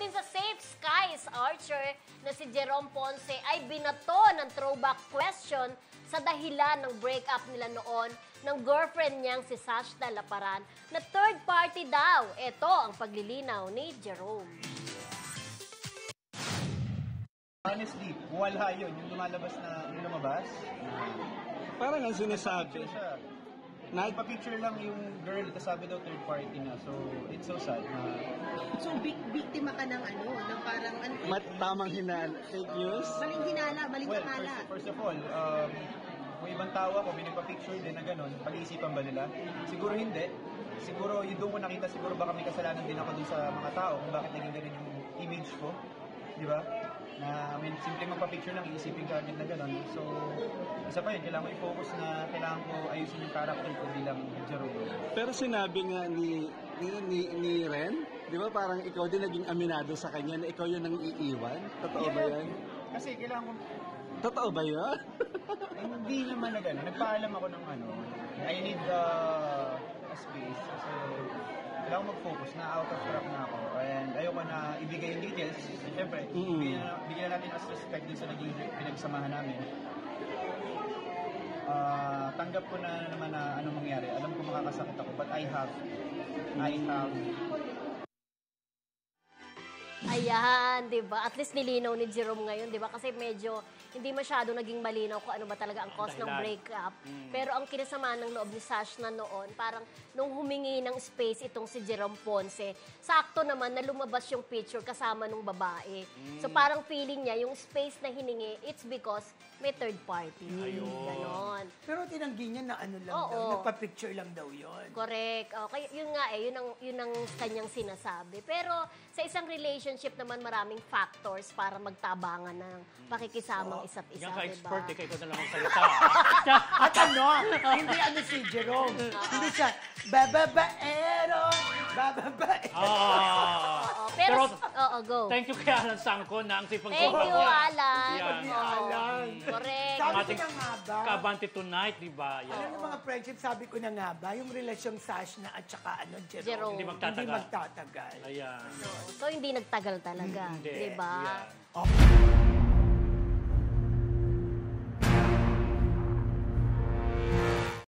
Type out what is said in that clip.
natin sa Safe Skies, Archer, na si Jerome Ponce ay binato ng throwback question sa dahilan ng breakup nila noon ng girlfriend niyang si Sashna Laparan na third party daw. Ito ang paglilinaw ni Jerome. Honestly, wala yun. Yung lumalabas na yung lumabas. Parang ang sinasabi. Nagpa-picture lang yung girl, tapos sabi daw third party na. So, it's so sad. So, biktima ka ng ano, ng parang ano? Tamang hinala. Fake news? Maling hinala, maling akala. First of all, kung ibang tao ako, may nagpa-picture din na gano'n, pag-iisipan ba nila? Siguro hindi. Siguro, yun doon ko nakita, siguro baka may kasalanan din ako dun sa mga tao kung bakit naging ganun yung image ko. Di ba? Na, simple magpa-picture lang, iisipin ka agad na gano'n. So, isa pa yun, kailangan ko i-focus na kailangan ko ayusin yung character ko bilang Jerome. Pero sinabi nga ni Ren, di ba parang ikaw din naging aminado sa kanya na ikaw yun ang iiwan? Totoo ba yan? Kasi kailangan ko... Totoo ba yun? Hindi naman na gano'n. Nagpaalam ako ng ano, I need a space kasi kailangan mag-focus na out of track na ako and ayoko na ibigay yung details. Siyempre, bigyan natin as respect din sa naging pinagsamahan namin. Tanggap ko na naman na ano mangyari. Alam ko makakasakit ako but I have Ayan, di ba? At least nilinaw ni Jerome ngayon, di ba? Kasi medyo hindi masyado naging malinaw kung ano ba talaga ang cause ng breakup. Pero ang kinasama ng loob ni Sashna noon, parang nung humingi ng space itong si Jerome Ponce, sakto naman na lumabas yung picture kasama nung babae. So parang feeling niya, yung space na hiningi, it's because may third party. Ganon. Pero tinanggi niya na ano lang daw, nagpa-picture lang daw yun. Correct. Okay, yun nga yun ang kanyang sinasabi. Pero sa isang relationship naman maraming factors para magtabangan ng pakikisamang isa't isa, Yan ka diba? expert, ikaw na lang ang salita. At ano, hindi ano si Jerome. Hindi siya, bababaero. Pero, go. Thank you kay Alan Sangko na ang sipag Thank you, Alan. Yan. Alan. Correct. Sabi ko Ating na nga ba? Kabante tonight, di ba? Yan. Alam niyo mga friendship, sabi ko na nga ba, yung relasyong Sashna at saka Jerome. Hindi magtatagal. Hindi magtatagal. Ayan. So, hindi nagtagal talaga. Hindi. Diba? Yeah.